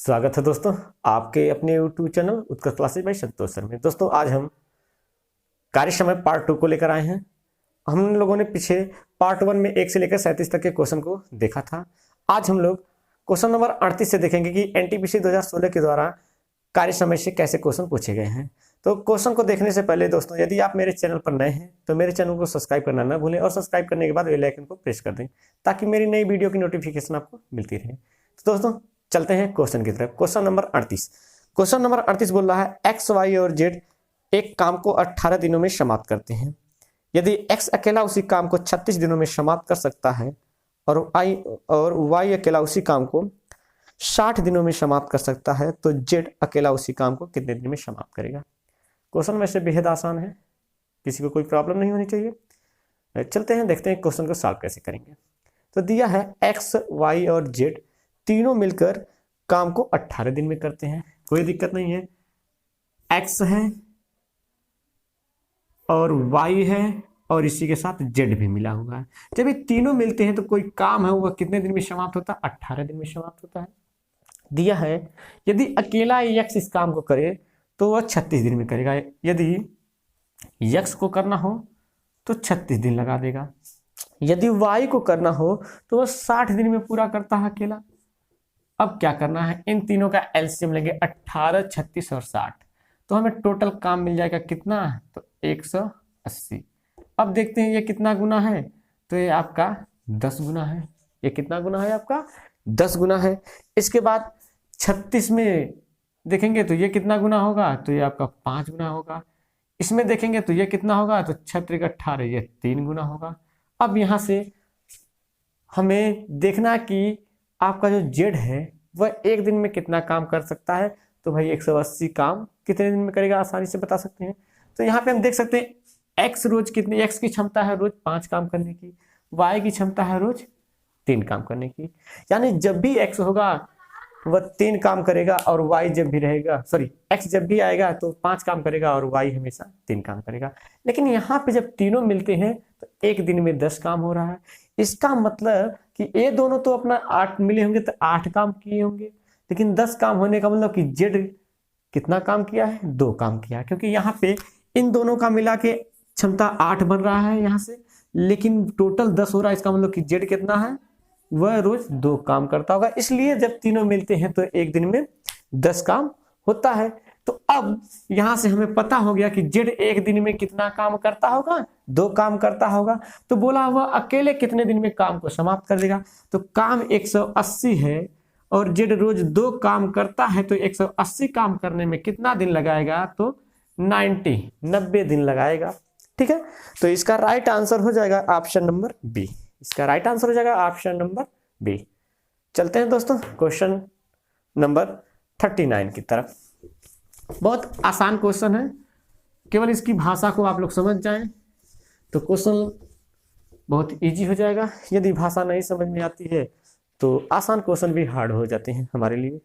स्वागत है दोस्तों आपके अपने YouTube चैनल उत्कर्ष क्लासेज बाय संतोष सर में। दोस्तों आज हम कार्य समय पार्ट 2 को लेकर आए हैं। हम लोगों ने पीछे पार्ट 1 में 1 से लेकर 37 तक के क्वेश्चन को देखा था। आज हम लोग क्वेश्चन नंबर 38 से देखेंगे कि एनटीपीसी 2016 के द्वारा कार्य समय से कैसे क्वेश्चन पूछे गए हैं। तो क्वेश्चन को देखने से पहले दोस्तों यदि आप मेरे चैनल पर नए हैं तो मेरे चैनल को सब्सक्राइब करना ना भूलें और सब्सक्राइब करने के बाद बेल आइकन को प्रेस कर दें ताकि मेरी नई वीडियो की नोटिफिकेशन आपको मिलती रहे। तो दोस्तों चलते हैं क्वेश्चन की तरफ। Question number 38। क्वेश्चन नंबर 38 बोल रहा है एक्स वाई और जेड एक काम को 18 दिनों में समाप्त करते हैं। यदि एक्स अकेला उसी काम को 36 दिनों में समाप्त कर सकता है और वाई अकेला उसी काम को 60 दिनों में समाप्त कर सकता है तो जेड अकेला उसी काम को कितने दिन में समाप्त करेगा। क्वेश्चन वैसे बेहद आसान है, किसी को कोई प्रॉब्लम नहीं होनी चाहिए। चलते हैं देखते हैं क्वेश्चन को सॉल्व कैसे करेंगे। तो दिया है एक्स वाई और जेड तीनों मिलकर काम को 18 दिन में करते हैं, कोई दिक्कत नहीं है। एक्स है और वाई है और इसी के साथ जेड भी मिला हुआ है। जब ये तीनों मिलते हैं तो कोई काम है वह कितने दिन में समाप्त होता है? 18 दिन में समाप्त होता है। दिया है यदि अकेला एक्स इस काम को करे तो वह 36 दिन में करेगा। यदि एक्स को करना हो तो 36 दिन लगा देगा। यदि वाई को करना हो तो वह 60 दिन में पूरा करता है अकेला। अब क्या करना है, इन तीनों का एलसीएम लेंगे 18, 36 और 60 तो हमें टोटल काम मिल जाएगा कितना, तो 180। अब देखते हैं ये कितना गुना है, तो ये आपका 10 गुना है। ये कितना गुना है आपका? 10 गुना है। इसके बाद 36 में देखेंगे तो ये कितना गुना होगा, तो ये आपका 5 गुना होगा। इसमें देखेंगे तो ये कितना होगा, तो 6 × 18 ये 3 गुना होगा। अब यहाँ से हमें देखना कि आपका जो जेड है वह एक दिन में कितना काम कर सकता है। तो भाई 180 काम कितने दिन में करेगा आसानी से बता सकते हैं। तो यहाँ पे हम देख सकते हैं एक्स रोज कितनी, एक्स की क्षमता है रोज 5 काम करने की, वाई की क्षमता है रोज 3 काम करने की। यानी जब भी एक्स होगा वह 3 काम करेगा और वाई जब भी रहेगा, एक्स जब भी आएगा तो 5 काम करेगा और वाई हमेशा 3 काम करेगा। लेकिन यहाँ पे जब तीनों मिलते हैं तो एक दिन में 10 काम हो रहा है। इसका मतलब कि ये दोनों तो अपना 8 मिले होंगे तो 8 काम किए होंगे, लेकिन 10 काम होने का मतलब कि जेड कितना काम किया है, 2 काम किया है। क्योंकि यहाँ पे इन दोनों का मिला के क्षमता 8 बन रहा है यहाँ से, लेकिन टोटल 10 हो रहा है। इसका मतलब कि जेड कितना है, वह रोज 2 काम करता होगा। इसलिए जब तीनों मिलते हैं तो एक दिन में 10 काम होता है। तो अब यहां से हमें पता हो गया कि जेड एक दिन में कितना काम करता होगा, 2 काम करता होगा। तो बोला वह अकेले कितने दिन में काम को समाप्त कर देगा। तो काम 180 है और जेड रोज 2 काम करता है तो 180 काम करने में कितना दिन लगाएगा, तो 90 दिन लगाएगा। ठीक है, तो इसका राइट आंसर हो जाएगा ऑप्शन नंबर बी। इसका राइट आंसर हो जाएगा ऑप्शन नंबर बी। चलते हैं दोस्तों क्वेश्चन नंबर 39 की तरफ। बहुत आसान क्वेश्चन है, केवल इसकी भाषा को आप लोग समझ जाएं तो क्वेश्चन बहुत इजी हो जाएगा। यदि भाषा नहीं समझ में आती है तो आसान क्वेश्चन भी हार्ड हो जाते हैं हमारे लिए।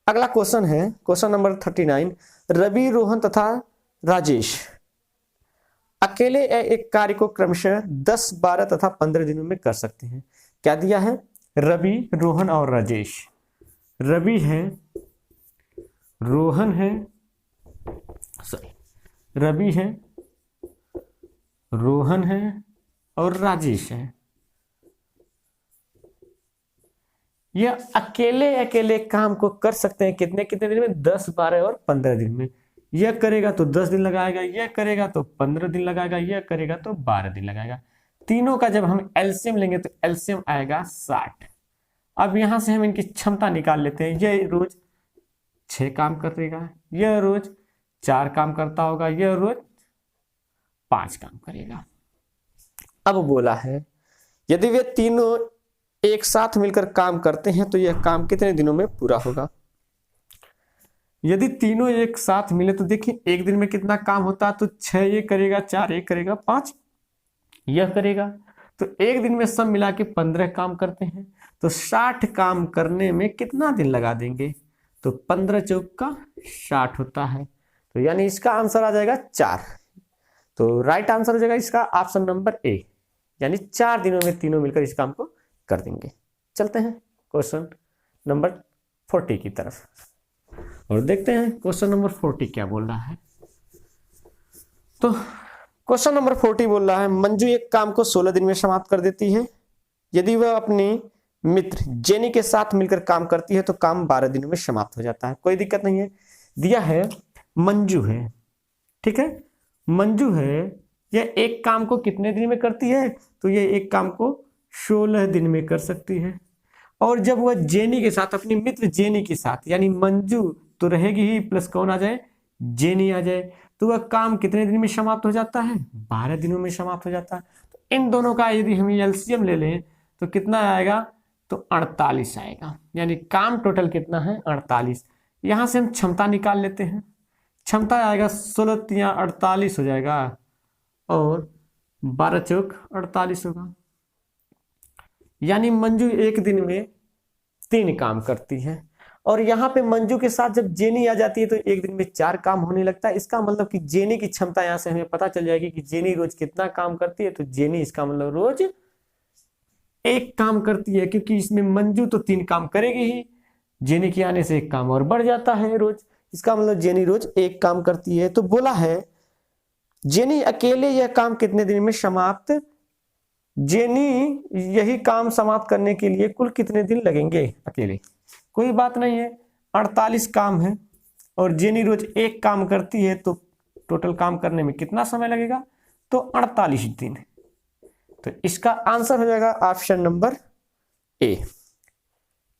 अगला क्वेश्चन है क्वेश्चन नंबर 39। रवि, रोहन तथा राजेश अकेले एक कार्य को क्रमशः 10, 12 तथा 15 दिनों में कर सकते हैं। क्या दिया है? रवि, रोहन और राजेश। रवि है, रोहन है, रवि है, रोहन है और राजेश है। यह अकेले काम को कर सकते हैं कितने कितने दिन में? 10, 12 और 15 दिन में। यह करेगा तो 10 दिन लगाएगा, यह करेगा तो 15 दिन लगाएगा, यह करेगा तो 12 दिन लगाएगा। तीनों का जब हम एलसीएम लेंगे तो एलसीएम आएगा 60। अब यहां से हम इनकी क्षमता निकाल लेते हैं। यह रोज 6 काम करेगा, यह रोज 4 काम करता होगा, यह रोज 5 काम करेगा। अब बोला है यदि वे तीनों एक साथ मिलकर काम करते हैं तो यह काम कितने दिनों में पूरा होगा। यदि तीनों एक साथ मिले तो देखिए एक दिन में कितना काम होता है, तो 6 ये करेगा, 4 ये करेगा, 5 यह करेगा। तो एक दिन में सब मिला के 15 काम करते हैं तो 60 काम करने में कितना दिन लगा देंगे, तो 15 चौका 60 होता है। तो यानी इसका आंसर आ जाएगा 4। तो राइट आंसर हो जाएगा इसका ऑप्शन नंबर ए, यानी 4 दिनों में तीनों मिलकर इस काम को कर देंगे। चलते हैं क्वेश्चन नंबर 40 की तरफ और देखते हैं क्वेश्चन नंबर 40 क्या बोल रहा है। तो क्वेश्चन नंबर 40 बोल रहा है मंजू एक काम को 16 दिन में समाप्त कर देती है। यदि वह अपनी मित्र जेनी के साथ मिलकर काम करती है तो काम 12 दिनों में समाप्त हो जाता है। कोई दिक्कत नहीं है। दिया है मंजू है, ठीक है, मंजू है, यह एक काम को कितने दिन में करती है, तो यह एक काम को 16 दिन में कर सकती है। और जब वह जेनी के साथ, अपनी मित्र जेनी के साथ, यानी मंजू तो रहेगी ही प्लस कौन आ जाए, जेनी आ जाए, तो वह काम कितने दिन में समाप्त हो जाता है, 12 दिनों में समाप्त हो जाता है। तो इन दोनों का यदि हम एलसीएम ले लें तो कितना आएगा, तो 48 आएगा। यानी काम टोटल कितना है, 48। यहां से हम क्षमता निकाल लेते हैं। क्षमता आएगा 16 तिया 48 हो जाएगा और 12 चौक 48 होगा। यानी मंजू एक दिन में 3 काम करती है। और यहाँ पे मंजू के साथ जब जेनी आ जाती है तो एक दिन में 4 काम होने लगता है। इसका मतलब कि जेनी की क्षमता यहाँ से हमें पता चल जाएगी कि जेनी रोज कितना काम करती है। तो जेनी इसका मतलब रोज 1 काम करती है, क्योंकि इसमें मंजू तो 3 काम करेगी ही, जेनी के आने से 1 काम और बढ़ जाता है रोज। इसका मतलब जेनी रोज 1 काम करती है। तो बोला है जेनी अकेले यह काम कितने दिन में समाप्त, जेनी यही काम समाप्त करने के लिए कुल कितने दिन लगेंगे अकेले, कोई बात नहीं है। 48 काम है और जेनी रोज 1 काम करती है, तो टोटल काम करने में कितना समय लगेगा, तो 48 दिन। तो इसका आंसर हो जाएगा ऑप्शन नंबर ए,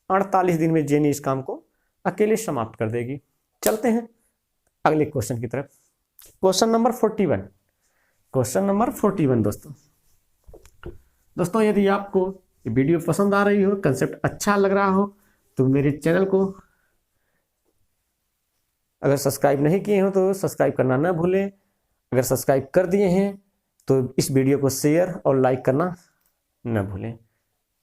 48 दिन में जेनी इस काम को अकेले समाप्त कर देगी। चलते हैं अगले क्वेश्चन की तरफ। Question number 41। क्वेश्चन नंबर 41 दोस्तों यदि आपको ये वीडियो पसंद आ रही हो, कंसेप्ट अच्छा लग रहा हो, तो मेरे चैनल को अगर सब्सक्राइब नहीं किए हो तो सब्सक्राइब करना ना भूलें। अगर सब्सक्राइब कर दिए हैं तो इस वीडियो को शेयर और लाइक करना ना भूलें।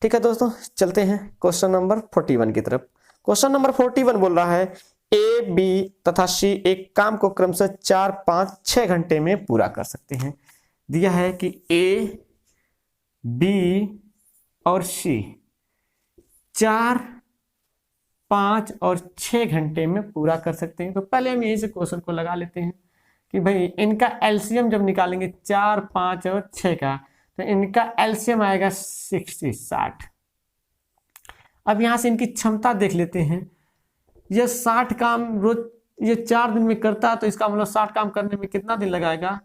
ठीक है दोस्तों, चलते हैं क्वेश्चन नंबर 41 की तरफ। क्वेश्चन नंबर 41 बोल रहा है ए, बी तथा सी एक काम को क्रमशः 4, 5, 6 घंटे में पूरा कर सकते हैं। दिया है कि ए, बी और सी 4, 5 और 6 घंटे में पूरा कर सकते हैं। तो पहले हम यहीं से क्वेश्चन को लगा लेते हैं कि भाई इनका एलसीएम जब निकालेंगे 4, 5 और 6 का, तो इनका एलसीएम आएगा 60। अब यहां से इनकी क्षमता देख लेते हैं। ये 60 काम रोज ये 4 दिन में करता है, तो इसका मतलब 60 काम करने में कितना दिन लगाएगा,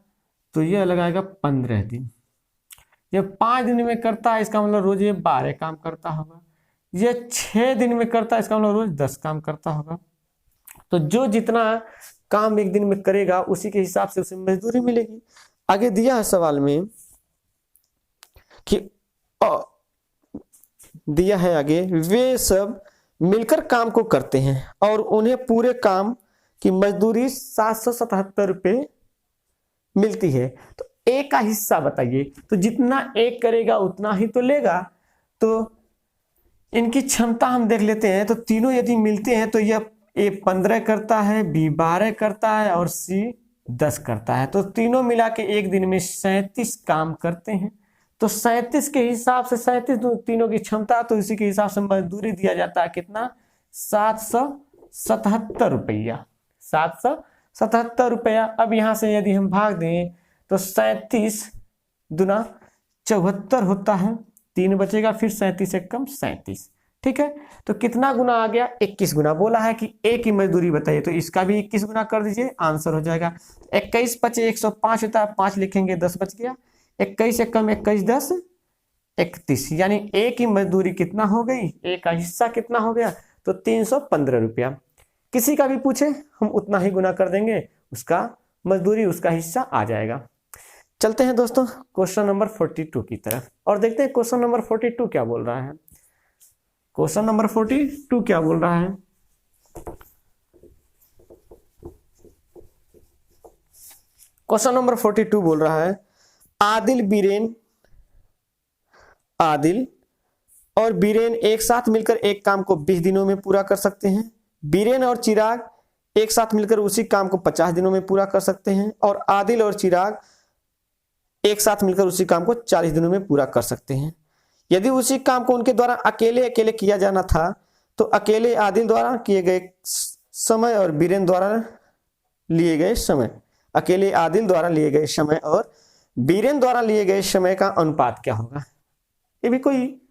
तो ये लगाएगा 15 दिन। ये 5 दिन में करता है, इसका मतलब रोज ये 12 काम करता होगा। ये 6 दिन में करता है, इसका मतलब रोज 10 काम करता होगा। तो जो जितना काम एक दिन में करेगा उसी के हिसाब से उसे मजदूरी मिलेगी। आगे दिया है सवाल में कि दिया है आगे, वे सब मिलकर काम को करते हैं और उन्हें पूरे काम की मजदूरी 777 रुपये मिलती है। तो ए का हिस्सा बताइए। तो जितना एक करेगा उतना ही तो लेगा। तो इनकी क्षमता हम देख लेते हैं। तो तीनों यदि मिलते हैं तो यह ए 15 करता है, बी 12 करता है और सी 10 करता है। तो तीनों मिला के एक दिन में 37 काम करते हैं। तो 37 के हिसाब से 37 तीनों की क्षमता, तो इसी के हिसाब से मजदूरी दिया जाता है कितना, 777 रुपया, 777 रुपया। अब यहां से यदि हम भाग दें तो 37 दूना 74 होता है, 3 बचेगा, फिर 37 एक कम 37। ठीक है, तो कितना गुना आ गया, 21 गुना। बोला है कि ए की मजदूरी बताइए, तो इसका भी 21 गुना कर दीजिए, आंसर हो जाएगा 21 पचे 105 होता है, 5 लिखेंगे 10 बच गया, 21 एक कम 21 10 31। यानी ए की मजदूरी कितना हो गई, ए का हिस्सा कितना हो गया, तो 315 रुपया। किसी का भी पूछे हम उतना ही गुना कर देंगे, उसका मजदूरी उसका हिस्सा आ जाएगा। चलते हैं दोस्तों क्वेश्चन नंबर 42 की तरफ और देखते हैं क्वेश्चन नंबर 42 क्या बोल रहा है। क्वेश्चन नंबर 42 क्या बोल रहा है। क्वेश्चन नंबर 42 बोल रहा है आदिल और बीरेन एक साथ मिलकर एक काम को 20 दिनों में पूरा कर सकते हैं। बीरेन और चिराग एक साथ मिलकर उसी काम को 50 दिनों में पूरा कर सकते हैं। और आदिल और चिराग एक साथ मिलकर उसी काम को 40 दिनों में पूरा कर सकते हैं। यदि उसी काम को उनके द्वारा अकेले अकेले किया जाना था तो अकेले आदिल द्वारा किए गए समय और बीरेन द्वारा लिए गए समय, अकेले आदिल द्वारा लिए गए समय और बीरेन द्वारा लिए गए समय का अनुपात क्या होगा। ये भी कोई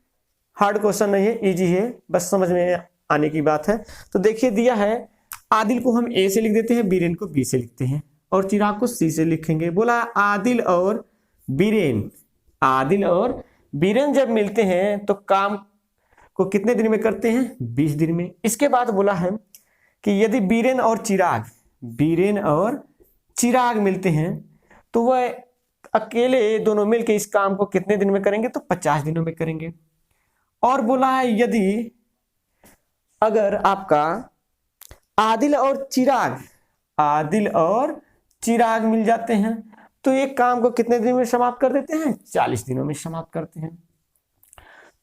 हार्ड क्वेश्चन नहीं है, इजी है, बस समझ में आने की बात है। तो देखिए दिया है, आदिल को हम ए से लिख देते हैं, बीरेन को बी से लिखते हैं और चिराग को सी से लिखेंगे। बोला आदिल और बीरेन, आदिल और बीरेन जब मिलते हैं तो काम को कितने दिन में करते हैं, 20 दिन में। इसके बाद बोला है कि यदि बीरेन और चिराग, बीरेन और चिराग मिलते हैं तो वह अकेले दोनों मिलकर इस काम को कितने दिन में करेंगे, तो 50 दिनों में करेंगे। और बोला है यदि अगर आपका आदिल और चिराग, आदिल और चिराग मिल जाते हैं तो एक काम को कितने दिन में समाप्त कर देते हैं, 40 दिनों में समाप्त करते हैं।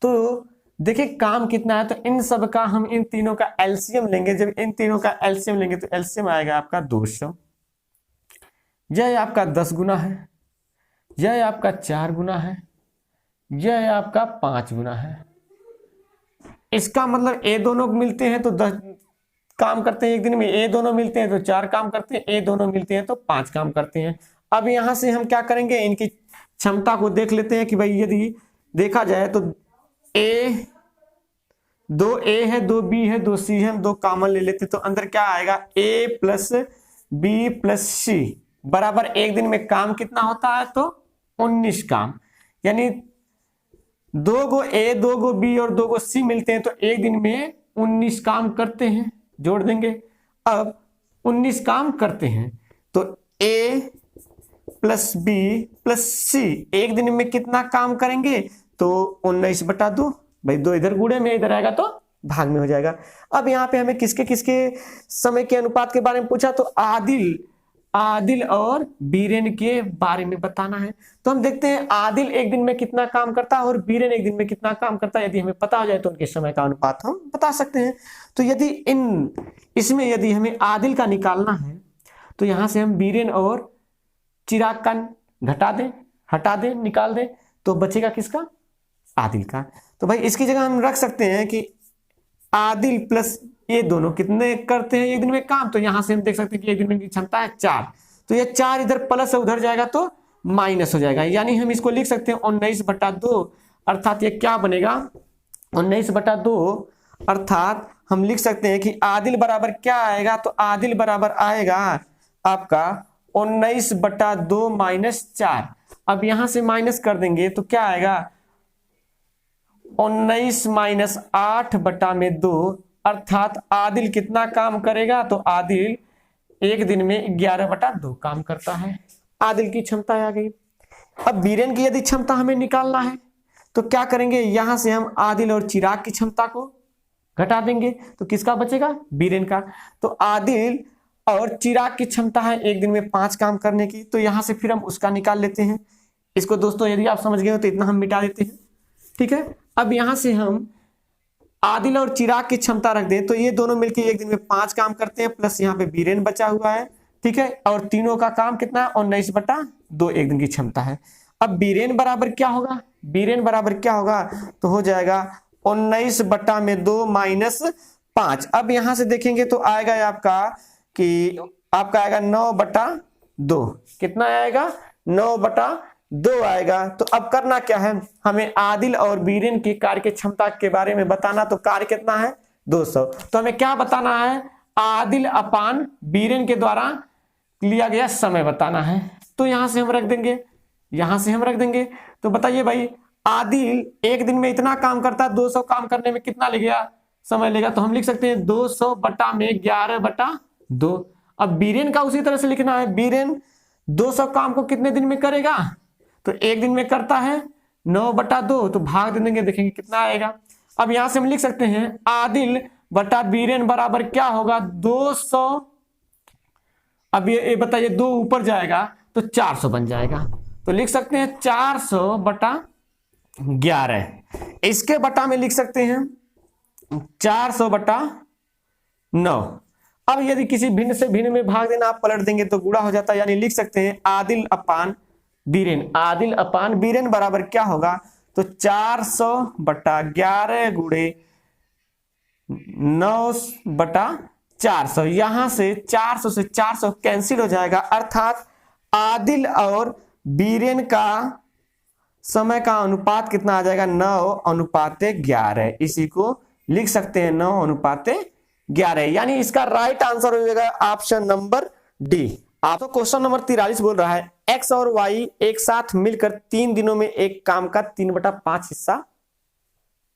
तो देखिए काम कितना है, तो इन सब का हम इन तीनों का एलसीएम लेंगे। जब इन तीनों का एलसीएम लेंगे तो एलसीएम आएगा आपका 200, यह आपका 10 गुना है, यह आपका 4 गुना है, यह आपका 5 गुना है। इसका मतलब ए दोनों मिलते हैं तो 10 काम करते हैं एक दिन में, ए दोनों मिलते हैं तो 4 काम करते हैं, ए दोनों मिलते हैं तो 5 काम करते हैं। अब यहां से हम क्या करेंगे, इनकी क्षमता को देख लेते हैं कि भाई यदि देखा जाए तो ए, 2 ए है, 2 बी है, 2 सी है, हम 2 कॉमन ले लेते तो अंदर क्या आएगा, ए प्लस बी प्लस सी बराबर एक दिन में काम कितना होता है, तो 19 काम। यानी 2 गो ए, 2 गो बी और 2 गो सी मिलते हैं तो एक दिन में 19 काम करते हैं, जोड़ देंगे। अब 19 काम करते हैं तो ए प्लस बी प्लस सी एक दिन में कितना काम करेंगे, तो 19/2। भाई 2 इधर गुणे में, इधर आएगा तो भाग में हो जाएगा। अब यहाँ पे हमें किसके किसके समय के अनुपात के बारे में पूछा, तो आदिल और बीरेन के बारे में बताना है। तो हम देखते हैं आदिल एक दिन में कितना काम करता है और बीरेन एक दिन में कितना काम करता है। यदि हमें पता हो जाए तो उनके समय का अनुपात हम बता सकते हैं। तो यदि इसमें यदि हमें आदिल का निकालना है तो यहां से हम बीरेन और चिराग का घटा दें, हटा दें, निकाल दें, तो बचेगा किसका, आदिल का। तो भाई इसकी जगह हम रख सकते हैं कि आदिल प्लस ये दोनों कितने करते हैं एक दिन में काम, तो यहां से हम देख सकते हैं कि एक दिन में की क्षमता है 4, तो ये 4 इधर प्लस है, उधर जाएगा तो माइनस हो जाएगा। यानी हम इसको लिख सकते हैं 19/2, अर्थात ये क्या बनेगा, 19/2, अर्थात हम लिख सकते हैं कि आदिल बराबर क्या आएगा, तो आदिल बराबर आएगा आपका 19/2 - 4। अब यहां से माइनस कर देंगे तो क्या आएगा, 19 - 8/2, अर्थात आदिल कितना काम करेगा, तो आदिल एक दिन में 11/2 काम करता है। आदिल की क्षमता आ गई। अब बीरेन की यदि क्षमता हमें निकालना है तो क्या करेंगे, यहां से हम आदिल और चिराग की क्षमता को घटा देंगे तो किसका बचेगा, बीरेन का। तो आदिल और चिराग की क्षमता है एक दिन में 5 काम करने की, तो यहां से फिर हम उसका निकाल लेते हैं। इसको दोस्तों यदि आप समझ गए हो तो इतना हम मिटा देते हैं, ठीक है। अब यहां से हम आदिल और चिराग की क्षमता रख दें तो ये दोनों मिलकर एक दिन में 5 काम करते हैं, प्लस यहाँ पे बीरेन बचा हुआ है, ठीक है। और तीनों का काम कितना है, 19/2 एक दिन की क्षमता है। अब बीरेन बराबर क्या होगा, बीरेन बराबर क्या होगा, तो हो जाएगा 19/2 - 5। अब यहां से देखेंगे तो आएगा आपका कि आपका आएगा 9/2, कितना आएगा, 9/2 आएगा। तो अब करना क्या है, हमें आदिल और बीरेन की कार्य की क्षमता के बारे में बताना। तो कार्य कितना है, 200। तो हमें क्या बताना है, आदिल अपान बीरेन के द्वारा लिया गया समय बताना है। तो यहां से हम रख देंगे, यहां से हम रख देंगे। तो बताइए भाई, आदिल एक दिन में इतना काम करता है, 200 काम करने में कितना लगेगा, समय लेगा। तो हम लिख सकते हैं 200/11/2। अब बीरेन का उसी तरह से लिखना है, बीरेन 200 काम को कितने दिन में करेगा, तो एक दिन में करता है 9/2, तो भाग दे देंगे, देखेंगे कितना आएगा। अब यहां से हम लिख सकते हैं आदिल बटा बीरेन बराबर क्या होगा, 200। अब ये बताइए 2 ऊपर जाएगा तो 400 बन जाएगा। तो लिख सकते हैं 400/11। इसके बटा में लिख सकते हैं 400/9। अब यदि किसी भिन्न से भिन्न में भाग देना आप पलट देंगे तो गुणा हो जाता है। यानी लिख सकते हैं आदिल अपान बीरेन, आदिल अपान बीरेन बराबर क्या होगा, तो 400/11 गुणे 9/400, यहां से 400 से 400 कैंसिल हो जाएगा, अर्थात आदिल और बीरेन का समय का अनुपात कितना आ जाएगा, 9:11। इसी को लिख सकते हैं 9:11, यानी इसका राइट आंसर हो जाएगा ऑप्शन नंबर डी। आप तो क्वेश्चन नंबर 43 बोल रहा है एक्स और वाई एक साथ मिलकर 3 दिनों में एक काम का 3/5 हिस्सा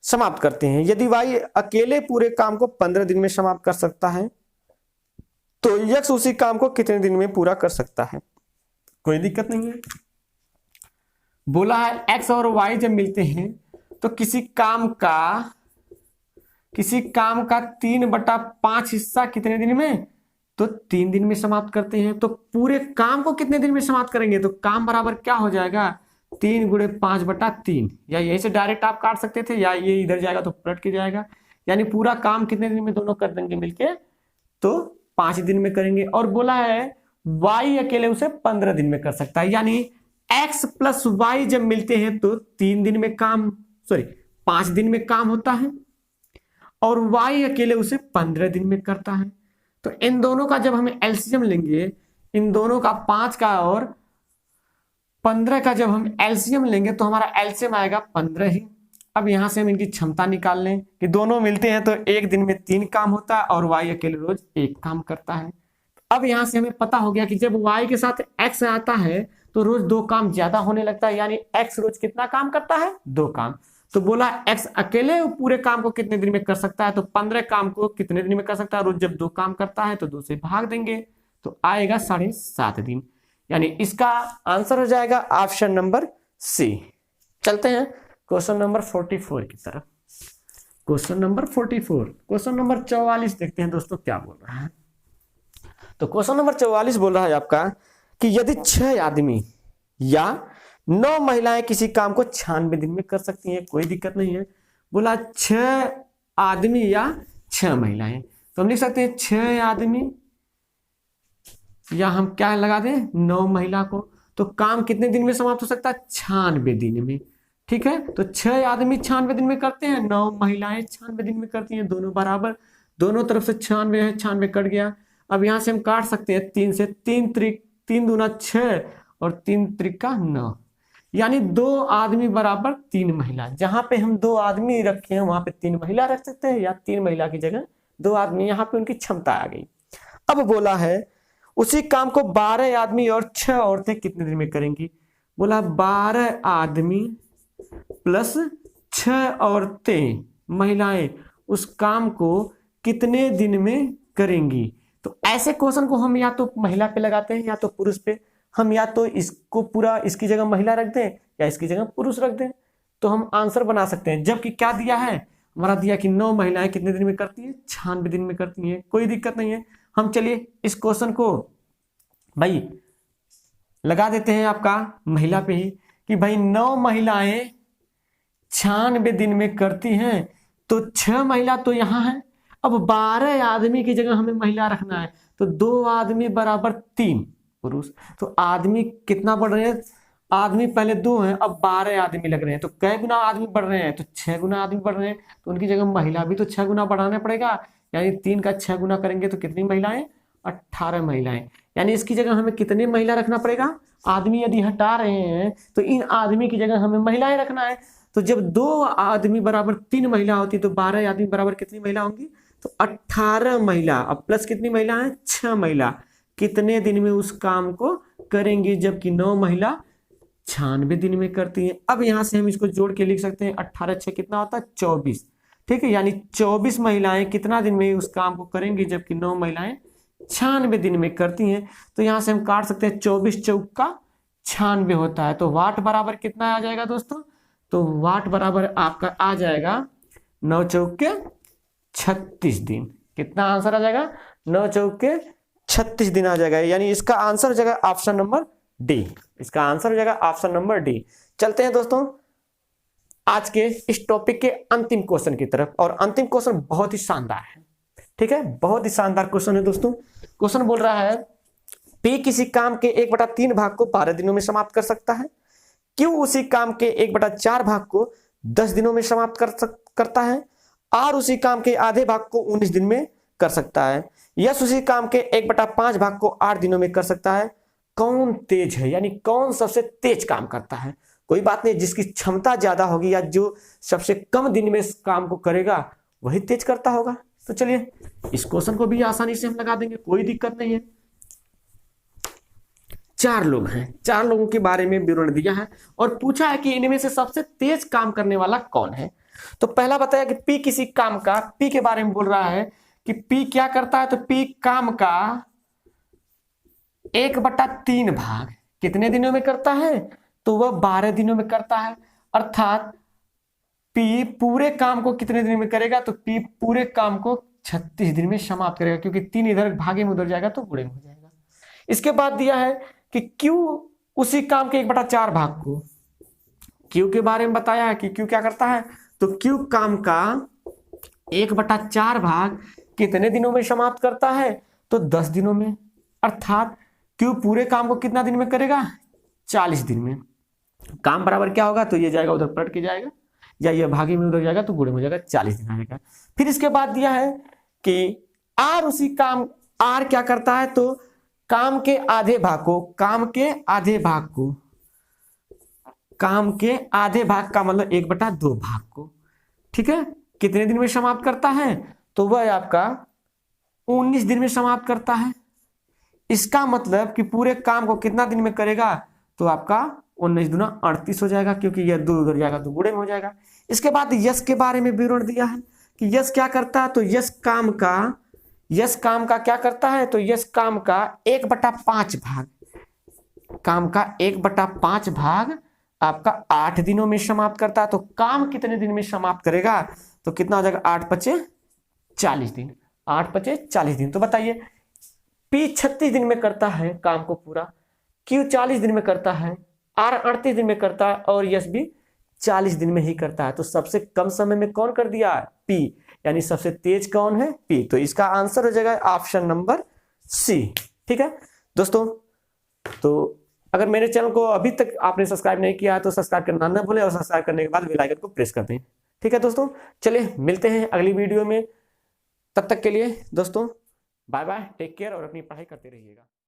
समाप्त करते हैं। यदि वाई अकेले पूरे काम को 15 दिन में समाप्त कर सकता है तो यक्स उसी काम को कितने दिन में पूरा कर सकता है। कोई दिक्कत नहीं है। बोला है एक्स और वाई जब मिलते हैं तो किसी काम का 3/5 हिस्सा कितने दिन में, तो 3 दिन में समाप्त करते हैं। तो पूरे काम को कितने दिन में समाप्त करेंगे, तो काम बराबर क्या हो जाएगा, 3 × 5/3, या यही से डायरेक्ट आप काट सकते थे, या ये इधर जाएगा तो पलट के जाएगा, यानी पूरा काम कितने दिन में दोनों कर देंगे मिलके, तो 5 दिन में करेंगे। और बोला है वाई अकेले उसे 15 दिन में कर सकता है, यानी एक्स प्लस वाई जब मिलते हैं तो 5 दिन में काम होता है, और वाई अकेले उसे 15 दिन में करता है। तो इन दोनों का जब हम एलसीएम लेंगे, इन दोनों का 5 का और 15 का जब हम एलसीएम लेंगे तो हमारा एलसीएम आएगा 15 ही। अब यहां से हम इनकी क्षमता निकाल लें कि दोनों मिलते हैं तो एक दिन में 3 काम होता है और वाई अकेले रोज 1 काम करता है। अब यहां से हमें पता हो गया कि जब वाई के साथ एक्स आता है तो रोज 2 काम ज्यादा होने लगता है, यानी एक्स रोज कितना काम करता है, 2 काम। तो बोला एक्स अकेले पूरे काम को कितने दिन में कर सकता है, तो 15 काम को कितने दिन में कर सकता है, रोज जब 2 काम करता है तो 2 से भाग देंगे तो आएगा 7.5 दिन, यानी इसका आंसर हो जाएगा ऑप्शन नंबर सी। चलते हैं क्वेश्चन नंबर 44 की तरफ। क्वेश्चन नंबर 44 देखते हैं दोस्तों क्या बोल रहा है। तो क्वेश्चन नंबर 44 बोल रहा है आपका कि यदि 6 आदमी या 9 महिलाएं किसी काम को 96 दिन में कर सकती हैं, कोई दिक्कत नहीं है। बोला 6 आदमी या 6 महिलाएं, तो हम लिख सकते हैं 6 आदमी या हम क्या लगा दें 9 महिला को, तो काम कितने दिन में समाप्त हो सकता है, 96 दिन में। ठीक है, तो 6 आदमी 96 दिन में करते हैं, 9 महिलाएं 96 दिन में करती हैं, दोनों बराबर, दोनों तरफ से 96 है, 96 कट गया। अब यहां से हम काट सकते हैं 3 से, 3 दूना 6 और 3 त्रिका 9, यानी 2 आदमी बराबर 3 महिला। जहां पे हम 2 आदमी रखे हैं वहां पे 3 महिला रख सकते हैं, या 3 महिला की जगह 2 आदमी, यहाँ पे उनकी क्षमता आ गई। अब बोला है उसी काम को 12 आदमी और 6 औरतें कितने दिन में करेंगी। बोला 12 आदमी प्लस 6 औरतें महिलाएं उस काम को कितने दिन में करेंगी। तो ऐसे क्वेश्चन को हम या तो महिला पे लगाते हैं या तो पुरुष पे। हम या तो इसको पूरा इसकी जगह महिला रख दें या इसकी जगह पुरुष रख दें, तो हम आंसर बना सकते हैं। जबकि क्या दिया है, हमारा दिया कि 9 महिलाएं कितने दिन में करती हैं, 96 दिन में करती हैं, कोई दिक्कत नहीं है। हम चलिए इस क्वेश्चन को भाई लगा देते हैं आपका महिला पे ही कि भाई 9 महिलाएं 96 दिन में करती हैं, तो 6 महिला तो यहाँ है। अब 12 आदमी की जगह हमें महिला रखना है, तो 2 आदमी बराबर 3 पुरुष। तो आदमी कितना बढ़ रहे हैं, आदमी पहले 2 हैं, अब 12 आदमी लग रहे हैं, तो कै गुना आदमी बढ़ रहे हैं, तो 6 गुना आदमी बढ़ रहे हैं, तो उनकी जगह महिला भी तो 6 गुना बढ़ाना पड़ेगा, यानी 3 का 6 गुना करेंगे तो कितनी महिलाएं, 18 महिलाएं। यानी इसकी जगह हमें कितनी महिला रखना पड़ेगा, आदमी यदि हटा रहे हैं तो इन आदमी की जगह हमें महिलाएं रखना है। तो जब 2 आदमी बराबर 3 महिला होती तो 12 आदमी बराबर कितनी महिला होंगी, तो 18 महिला, अब प्लस कितनी महिला है, 6 महिला कितने दिन में उस काम को करेंगी, जबकि 9 महिला 96 दिन में करती हैं। अब यहां से हम इसको जोड़ के लिख सकते हैं 18 6 कितना होता है 24। ठीक है, यानी 24 महिलाएं कितना दिन में उस काम को करेंगी, जबकि 9 महिलाएं 96 दिन में करती हैं। तो यहां से हम काट सकते हैं 24 चौका 96 होता है, तो वाट बराबर कितना आ जाएगा दोस्तों, तो वाट बराबर आपका आ जाएगा 9 चौके 36 दिन। कितना आंसर आ जाएगा, 9 चौके 36 दिन आ जाएगा, यानी इसका आंसर हो जाएगा ऑप्शन नंबर डी। इसका आंसर हो जाएगा ऑप्शन नंबर डी। चलते हैं दोस्तों आज के इस टॉपिक के अंतिम क्वेश्चन की तरफ, और अंतिम क्वेश्चन बहुत ही शानदार है। ठीक है, बहुत ही शानदार क्वेश्चन है दोस्तों। क्वेश्चन बोल रहा है पी किसी काम के 1/3 भाग को 12 दिनों में समाप्त कर सकता है, क्यू उसी काम के 1/4 भाग को 10 दिनों में समाप्त करता है, आर उसी काम के आधे भाग को 19 दिन में कर सकता है, यस उसी काम के 1/5 भाग को 8 दिनों में कर सकता है। कौन तेज है, यानी कौन सबसे तेज काम करता है? कोई बात नहीं, जिसकी क्षमता ज्यादा होगी या जो सबसे कम दिन में इस काम को करेगा वही तेज करता होगा। तो चलिए इस क्वेश्चन को भी आसानी से हम लगा देंगे, कोई दिक्कत नहीं है। 4 लोग हैं, 4 लोगों के बारे में विवरण दिया है और पूछा है कि इनमें से सबसे तेज काम करने वाला कौन है। तो पहला बताया कि पी किसी काम का, पी के बारे में बोल रहा है कि पी क्या करता है, तो पी काम का 1/3 भाग कितने दिनों में करता है, तो वह 12 दिनों में करता है। अर्थात पी पूरे काम को कितने दिन में करेगा, तो पी पूरे काम को 36 दिन में समाप्त करेगा, क्योंकि 3 इधर भागे में उधर जाएगा तो गुणे में हो जाएगा। इसके बाद दिया है कि क्यू उसी काम के 1/4 भाग को, क्यू के बारे में बताया है कि क्यू क्या करता है, तो क्यू काम का 1/4 भाग कितने दिनों में समाप्त करता है, तो 10 दिनों में। अर्थात क्यू पूरे काम को कितना दिन में करेगा, 40 दिन में। काम बराबर क्या होगा, तो ये जाएगा उधर पलट के जाएगा, या ये भागे में उधर जाएगा तो गुणे में हो जाएगा, 40 दिन आएगा। फिर इसके बाद दिया है कि आर उसी काम, आर क्या करता है, तो काम के आधे भाग को, काम के आधे भाग को, काम के आधे भाग का मतलब 1/2 भाग को, ठीक है, कितने दिन में समाप्त करता है, तो वह आपका 19 दिन में समाप्त करता है। इसका मतलब कि पूरे काम को कितना दिन में करेगा, तो आपका 19 दूना 38 हो जाएगा, क्योंकि यह 2 उधर जाएगा तो गुणे में हो जाएगा। इसके बाद यश के बारे में विवरण दिया है कि यश क्या करता है, तो यश काम का क्या करता है, तो यश काम का 1/5 भाग, काम का 1/5 भाग आपका 8 दिनों में समाप्त करता है। तो काम कितने दिन में समाप्त करेगा, तो कितना हो जाएगा, 8×5 = 40 दिन, 8×5 = 40 दिन। तो बताइए पी 36 दिन में करता है काम को पूरा, क्यू 40 दिन में करता है, आर 38 दिन में करता है और यस भी 40 दिन में ही करता है। तो सबसे कम समय में कौन कर दिया, पी, यानी सबसे तेज कौन है, पी। तो इसका आंसर हो जाएगा ऑप्शन नंबर सी। ठीक है दोस्तों, तो अगर मेरे चैनल को अभी तक आपने सब्सक्राइब नहीं किया है तो सब्सक्राइब करना ना भूलें और सब्सक्राइब करने के बाद बेल आइकन को प्रेस कर दें। ठीक है दोस्तों, चलिए मिलते हैं अगली वीडियो में। तब तक के लिए दोस्तों बाय बाय, टेक केयर और अपनी पढ़ाई करते रहिएगा।